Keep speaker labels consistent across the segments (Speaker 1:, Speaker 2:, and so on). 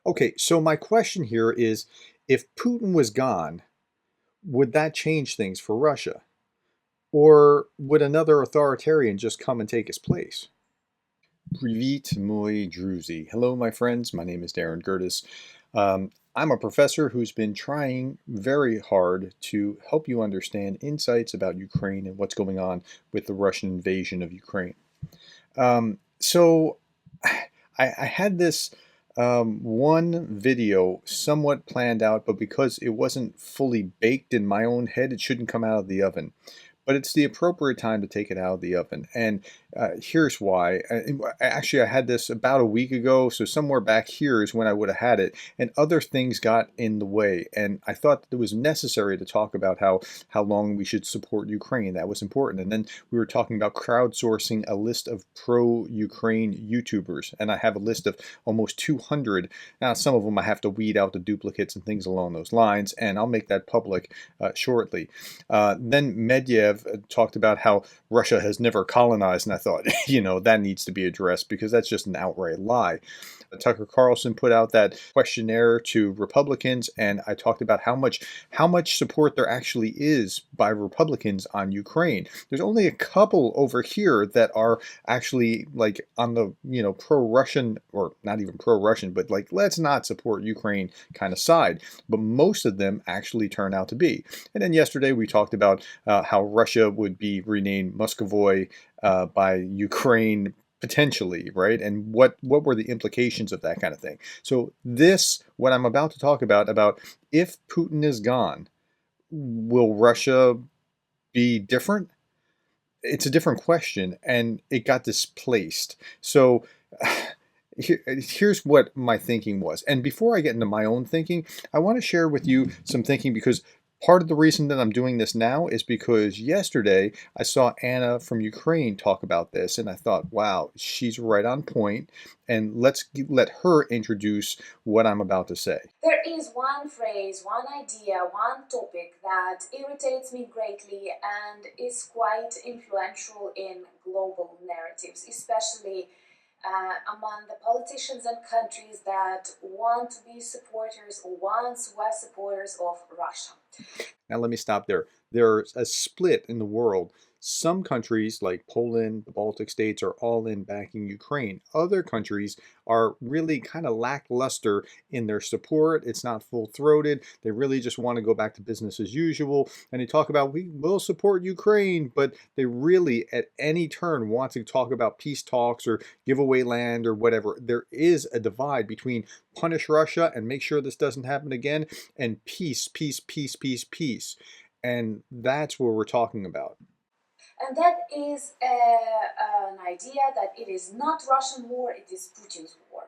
Speaker 1: Okay, so my question here is, if Putin was gone, would that change things for Russia? Or would another authoritarian just come and take his place? Привет, moi druzy. Hello, my friends. My name is Darren Gerdes. I'm a professor who's been trying very hard to help you understand insights about Ukraine and what's going on with the Russian invasion of Ukraine. So I had this one video somewhat planned out, but because it wasn't fully baked in my own head, it shouldn't come out of the oven. But it's the appropriate time to take it out of the oven. And here's why. Actually, I had this about a week ago, so somewhere back here is when I would have had it. And other things got in the way. And I thought that it was necessary to talk about how long we should support Ukraine. That was important. And then we were talking about crowdsourcing a list of pro-Ukraine YouTubers. And I have a list of almost 200. Now, some of them I have to weed out the duplicates and things along those lines. And I'll make that public shortly. Then Medvedev talked about how Russia has never colonized, and I thought, that needs to be addressed because that's just an outright lie. Tucker Carlson put out that questionnaire to Republicans, and I talked about how much support there actually is by Republicans on Ukraine. There's only a couple over here that are actually like on the pro-Russian, or not even pro-Russian, but like let's not support Ukraine kind of side. But most of them actually turn out to be. And then yesterday we talked about how Russia would be renamed Muscovoy by Ukraine potentially, right? And what were the implications of that kind of thing? So what I'm about to talk about if Putin is gone, will Russia be different? It's a different question, and it got displaced. So here's what my thinking was. And before I get into my own thinking, I want to share with you some thinking because part of the reason that I'm doing this now is because yesterday I saw Anna from Ukraine talk about this, and I thought, wow, she's right on point. And let her introduce what I'm about to say.
Speaker 2: There is one phrase, one idea, one topic that irritates me greatly and is quite influential in global narratives, especially among the politicians and countries that want to be supporters or once were supporters of Russia.
Speaker 1: Now, let me stop there. There's a split in the world. Some countries, like Poland, the Baltic states, are all in backing Ukraine. Other countries are really kind of lackluster in their support. It's not full-throated. They really just want to go back to business as usual. And they talk about, we will support Ukraine, but they really, at any turn, want to talk about peace talks or give away land or whatever. There is a divide between punish Russia and make sure this doesn't happen again, and peace, peace, peace, peace, peace. And that's what we're talking about.
Speaker 2: And that is an idea that it is not Russian war, it is Putin's war.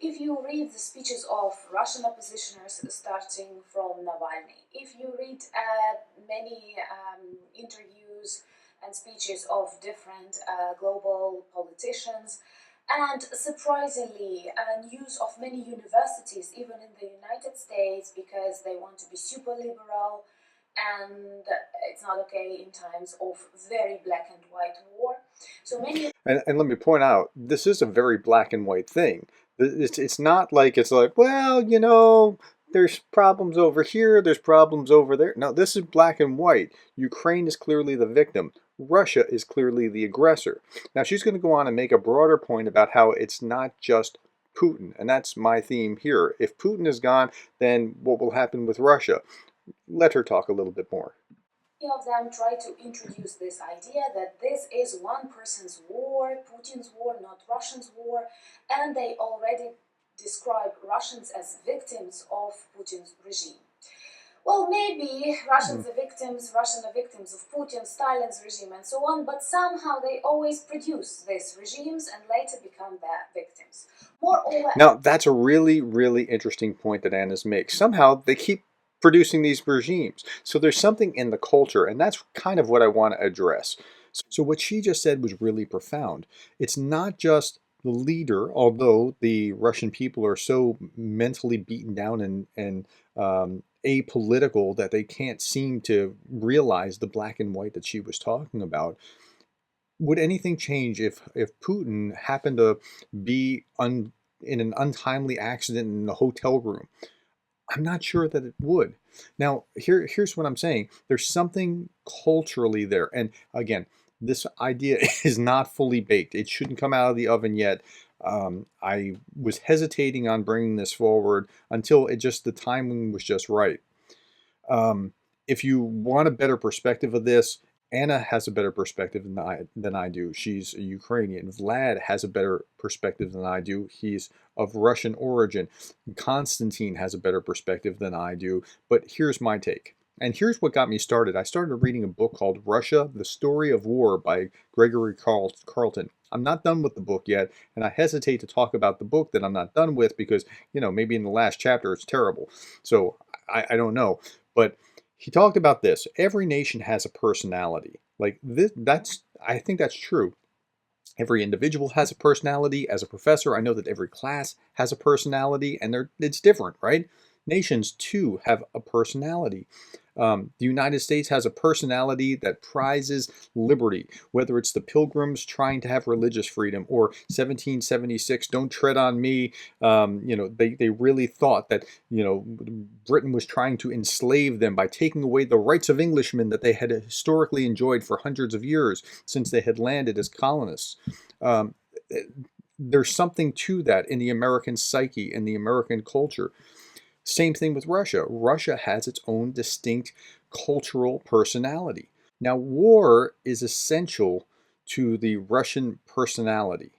Speaker 2: If you read the speeches of Russian oppositioners, starting from Navalny, if you read many interviews and speeches of different global politicians, and surprisingly, news of many universities, even in the United States, because they want to be super liberal, and it's not okay in times of very black and white war. So many.
Speaker 1: And let me point out, this is a very black and white thing. It's not like it's like, well, there's problems over here, there's problems over there. No, this is black and white. Ukraine is clearly the victim. Russia is clearly the aggressor. Now, she's going to go on and make a broader point about how it's not just Putin, and that's my theme here. If Putin is gone, then what will happen with Russia? Let her talk a little bit more.
Speaker 2: Many of them try to introduce this idea that this is one person's war, Putin's war, not Russia's war, and they already describe Russians as victims of Putin's regime. Well, maybe Russians are victims, Russians are victims of Putin, Stalin's regime, and so on, but somehow they always produce these regimes and later become their victims. Moreover,
Speaker 1: now, that's a really, really interesting point that Anna's makes. Somehow they keep producing these regimes. So there's something in the culture, and that's kind of what I want to address. So what she just said was really profound. It's not just the leader, although the Russian people are so mentally beaten down and apolitical that they can't seem to realize the black and white that she was talking about. Would anything change if Putin happened to be in an untimely accident in a hotel room? I'm not sure that it would. Now, here's what I'm saying. There's something culturally there. And again, this idea is not fully baked. It shouldn't come out of the oven yet. I was hesitating on bringing this forward until the timing was just right. Um, if you want a better perspective of this, Anna has a better perspective than I do. She's a Ukrainian. Vlad has a better perspective than I do. He's of Russian origin. Konstantin has a better perspective than I do. But here's my take. And here's what got me started. I started reading a book called Russia, The Story of War by Gregory Carlton. I'm not done with the book yet, and I hesitate to talk about the book that I'm not done with because, maybe in the last chapter it's terrible. So I don't know. But he talked about this. Every nation has a personality. Like this, I think that's true. Every individual has a personality. As a professor, I know that every class has a personality, and it's different, right? Nations too have a personality. The United States has a personality that prizes liberty, whether it's the Pilgrims trying to have religious freedom or 1776, don't tread on me. They really thought that, Britain was trying to enslave them by taking away the rights of Englishmen that they had historically enjoyed for hundreds of years since they had landed as colonists. Um, there's something to that in the American psyche and the American culture. Same thing with Russia. Russia has its own distinct cultural personality. Now, war is essential to the Russian personality.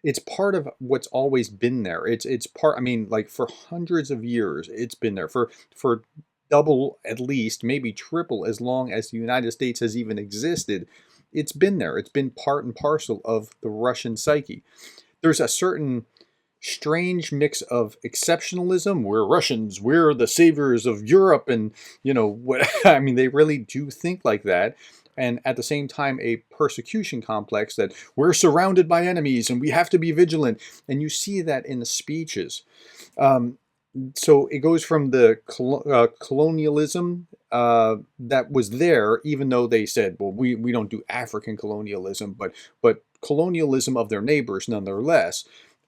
Speaker 1: It's part of what's always been there. It's part. I mean, like for hundreds of years, it's been there for double at least, maybe triple as long as the United States has even existed. It's been there. It's been part and parcel of the Russian psyche. There's a certain strange mix of exceptionalism. We're Russians, we're the saviors of Europe, and what I mean, they really do think like that. And at the same time, a persecution complex that we're surrounded by enemies and we have to be vigilant. And you see that in the speeches. Um, so it goes from the colonialism that was there, even though they said, well, we don't do African colonialism, but colonialism of their neighbors nonetheless.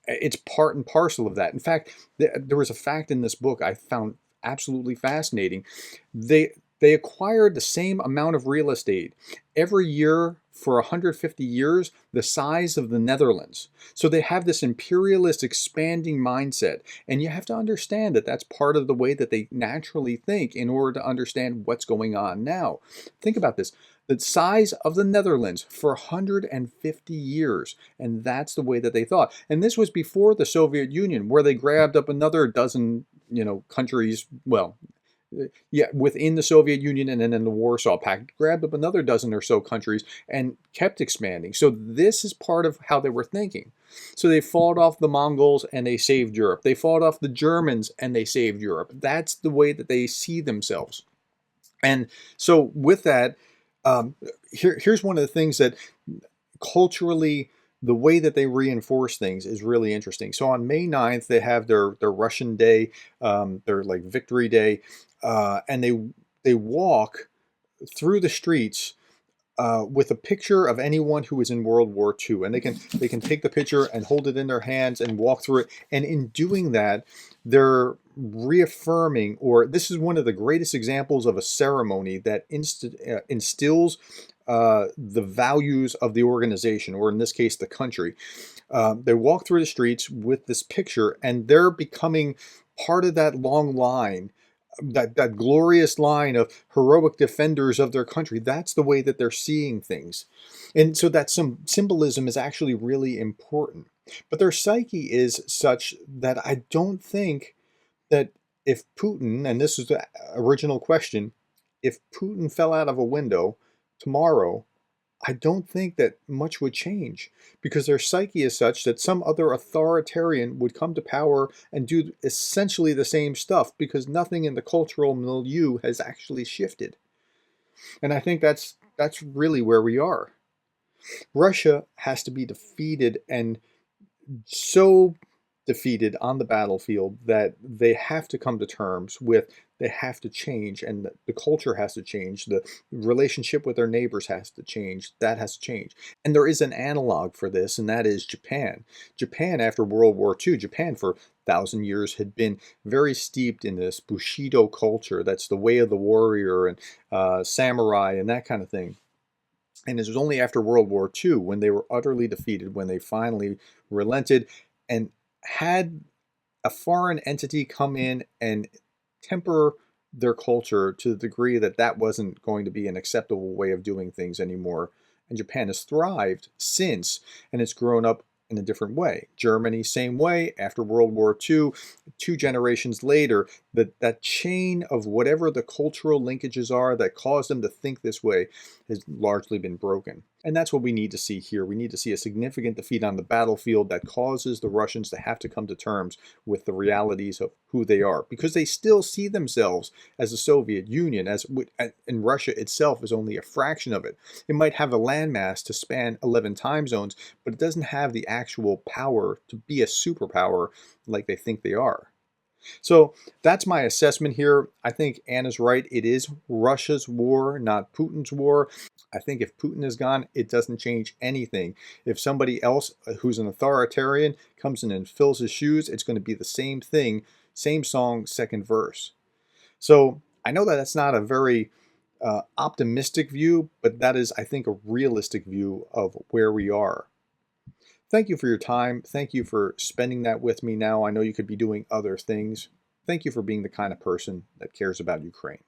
Speaker 1: It's part and parcel of that. In fact, there was a fact in this book I found absolutely fascinating. They acquired the same amount of real estate every year for 150 years, the size of the Netherlands. So they have this imperialist expanding mindset. And you have to understand that that's part of the way that they naturally think in order to understand what's going on now. Think about this. The size of the Netherlands for 150 years. And that's the way that they thought. And this was before the Soviet Union, where they grabbed up another dozen, countries, well, yeah, within the Soviet Union and then in the Warsaw Pact, grabbed up another dozen or so countries and kept expanding. So this is part of how they were thinking. So they fought off the Mongols and they saved Europe. They fought off the Germans and they saved Europe. That's the way that they see themselves. And so with that, um, here's one of the things that culturally, the way that they reinforce things is really interesting. So on May 9th, they have their Russian Day, their like Victory Day, and they walk through the streets with a picture of anyone who was in World War II, and they can take the picture and hold it in their hands and walk through it. And in doing that, they're reaffirming, or this is one of the greatest examples of a ceremony that instills the values of the organization, or in this case, the country. They walk through the streets with this picture, and they're becoming part of that long line, that glorious line of heroic defenders of their country. That's the way that they're seeing things. And so that some symbolism is actually really important. But their psyche is such that I don't think that if Putin, and this is the original question, if Putin fell out of a window tomorrow, I don't think that much would change because their psyche is such that some other authoritarian would come to power and do essentially the same stuff because nothing in the cultural milieu has actually shifted. And I think that's really where we are. Russia has to be defeated and so defeated on the battlefield that they have to come to terms with. They have to change, and the culture has to change. The relationship with their neighbors has to change. That has to change. And there is an analog for this, and that is Japan. Japan, after World War II, Japan for 1,000 years had been very steeped in this Bushido culture. That's the way of the warrior and samurai and that kind of thing. And it was only after World War II, when they were utterly defeated, when they finally relented and had a foreign entity come in and temper their culture to the degree that that wasn't going to be an acceptable way of doing things anymore. And Japan has thrived since, and it's grown up in a different way. Germany, same way. After World War II, 2 generations later, that chain of whatever the cultural linkages are that caused them to think this way has largely been broken. And that's what we need to see here. We need to see a significant defeat on the battlefield that causes the Russians to have to come to terms with the realities of who they are, because they still see themselves as the Soviet Union, and Russia itself is only a fraction of it. It might have a landmass to span 11 time zones, but it doesn't have the actual power to be a superpower like they think they are. So that's my assessment here. I think Anna's right. It is Russia's war, not Putin's war. I think if Putin is gone, it doesn't change anything. If somebody else who's an authoritarian comes in and fills his shoes, it's going to be the same thing, same song, second verse. So I know that that's not a very optimistic view, but that is, I think, a realistic view of where we are. Thank you for your time. Thank you for spending that with me now. I know you could be doing other things. Thank you for being the kind of person that cares about Ukraine.